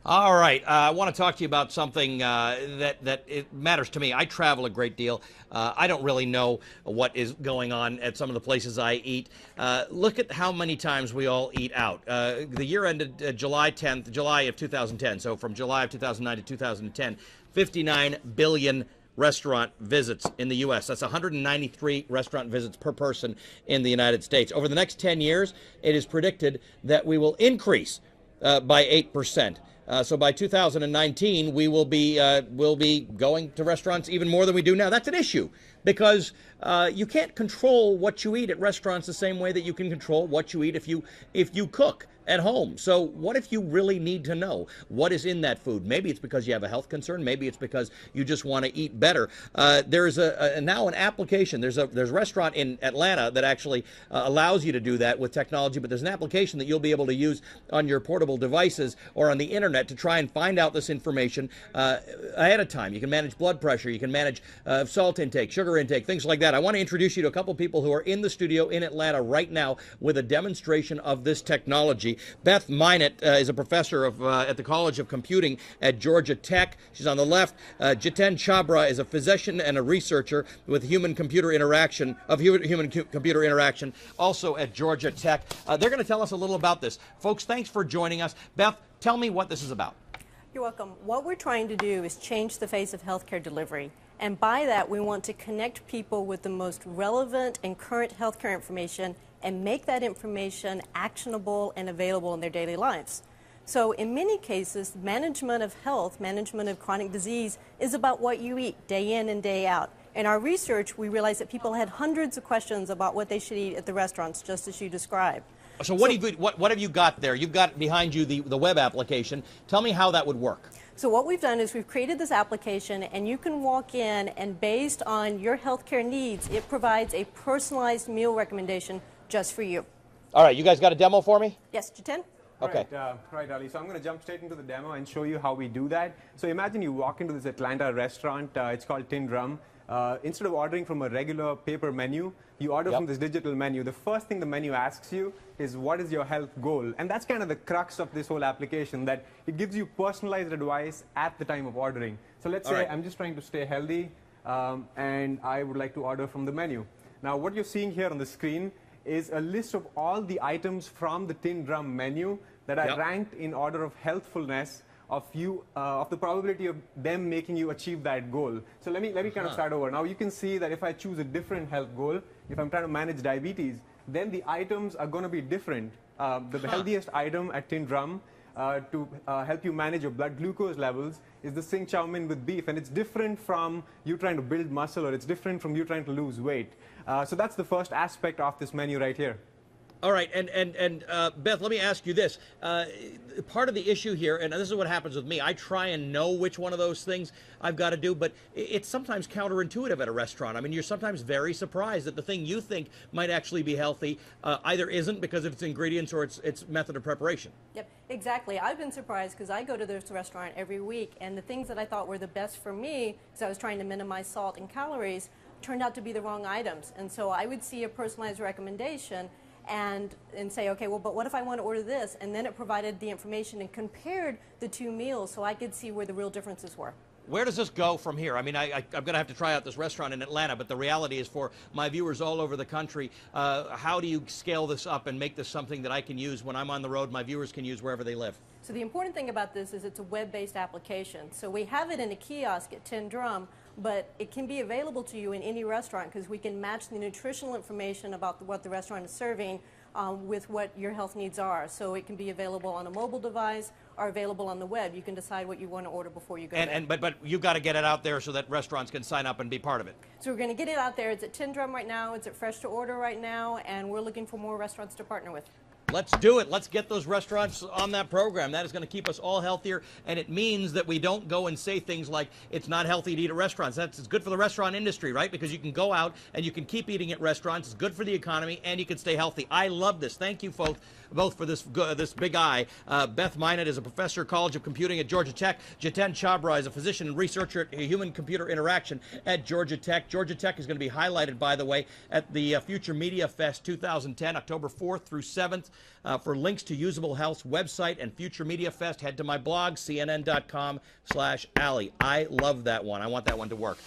All right, I want to talk to you about something that it matters to me. I travel a great deal. I don't really know what is going on at some of the places I eat. Look at how many times we all eat out. The year ended July 10th, July of 2010. So from July of 2009 to 2010, 59 billion restaurant visits in the U.S. That's 193 restaurant visits per person in the United States. Over the next 10 years, it is predicted that we will increase by 8%. So by 2019, we'll be going to restaurants even more than we do now. That's an issue because you can't control what you eat at restaurants the same way that you can control what you eat if you cook at home. So what if you really need to know what is in that food? Maybe it's because you have a health concern. Maybe it's because you just want to eat better. There's now an application. There's a restaurant in Atlanta that actually allows you to do that with technology, but there's an application that you'll be able to use on your portable devices or on the internet to try and find out this information ahead of time. You can manage blood pressure. You can manage salt intake, sugar intake, things like that. I want to introduce you to a couple people who are in the studio in Atlanta right now with a demonstration of this technology. Beth Minot is a professor at the College of Computing at Georgia Tech. She's on the left. Jiten Chhabra is a physician and a researcher with human-computer interaction, also at Georgia Tech. They're going to tell us a little about this. Folks, thanks for joining us. Beth, tell me what this is about. You're welcome. What we're trying to do is change the face of healthcare delivery. And by that, we want to connect people with the most relevant and current healthcare information and make that information actionable and available in their daily lives. So in many cases, management of health, management of chronic disease is about what you eat day in and day out. In our research, we realized that people had hundreds of questions about what they should eat at the restaurants, just as you described. So what have you got there? You've got behind you the web application. Tell me how that would work. So what we've done is we've created this application, and you can walk in, and based on your healthcare needs, it provides a personalized meal recommendation just for you. All right, you guys got a demo for me? Yes, Jiten? Okay. Right, Ali. So I'm going to jump straight into the demo and show you how we do that. So imagine you walk into this Atlanta restaurant. It's called Tin Drum. Instead of ordering from a regular paper menu, you order from this digital menu. The first thing the menu asks you is, what is your health goal? And that's kind of the crux of this whole application, that it gives you personalized advice at the time of ordering. So let's say I'm just trying to stay healthy, and I would like to order from the menu. Now, what you're seeing here on the screen is a list of all the items from the Tin Drum menu that are ranked in order of healthfulness of the probability of them making you achieve that goal. So let me kind of start over. Now you can see that if I choose a different health goal, if I'm trying to manage diabetes, then the items are going to be different. The healthiest item at Tin Drum to help you manage your blood glucose levels is the sing chow mein with beef, and it's different from you trying to build muscle, or it's different from you trying to lose weight. So that's the first aspect of this menu right here. All right, and Beth, let me ask you this. Part of the issue here, and this is what happens with me, I try and know which one of those things I've got to do, but it's sometimes counterintuitive at a restaurant. I mean, you're sometimes very surprised that the thing you think might actually be healthy either isn't because of its ingredients or its method of preparation. Yep, exactly. I've been surprised because I go to this restaurant every week, and the things that I thought were the best for me, because I was trying to minimize salt and calories, turned out to be the wrong items. And so I would see a personalized recommendation and say, okay, well, but what if I want to order this? And then it provided the information and compared the two meals so I could see where the real differences were. Where does this go from here? I mean, I'm going to have to try out this restaurant in Atlanta, but the reality is for my viewers all over the country, how do you scale this up and make this something that I can use when I'm on the road, my viewers can use wherever they live? So the important thing about this is it's a web-based application. So we have it in a kiosk at Tin Drum, but it can be available to you in any restaurant because we can match the nutritional information about what the restaurant is serving with what your health needs are. So it can be available on a mobile device or available on the web. You can decide what you want to order before you go there. But you've got to get it out there so that restaurants can sign up and be part of it. So we're going to get it out there. It's at Tin Drum right now. It's at Fresh to Order right now, and we're looking for more restaurants to partner with. Let's do it. Let's get those restaurants on that program. That is going to keep us all healthier, and it means that we don't go and say things like it's not healthy to eat at restaurants. It's good for the restaurant industry, right? Because you can go out and you can keep eating at restaurants. It's good for the economy, and you can stay healthy. I love this. Thank you both for this big eye. Beth Minot is a professor, College of Computing at Georgia Tech. Jiten Chhabra is a physician and researcher at human-computer interaction at Georgia Tech. Georgia Tech is going to be highlighted, by the way, at the Future Media Fest 2010, October 4th through 7th. For links to Usable Health's website and future Media Fest, head to my blog, cnn.com/Ali. I love that one. I want that one to work.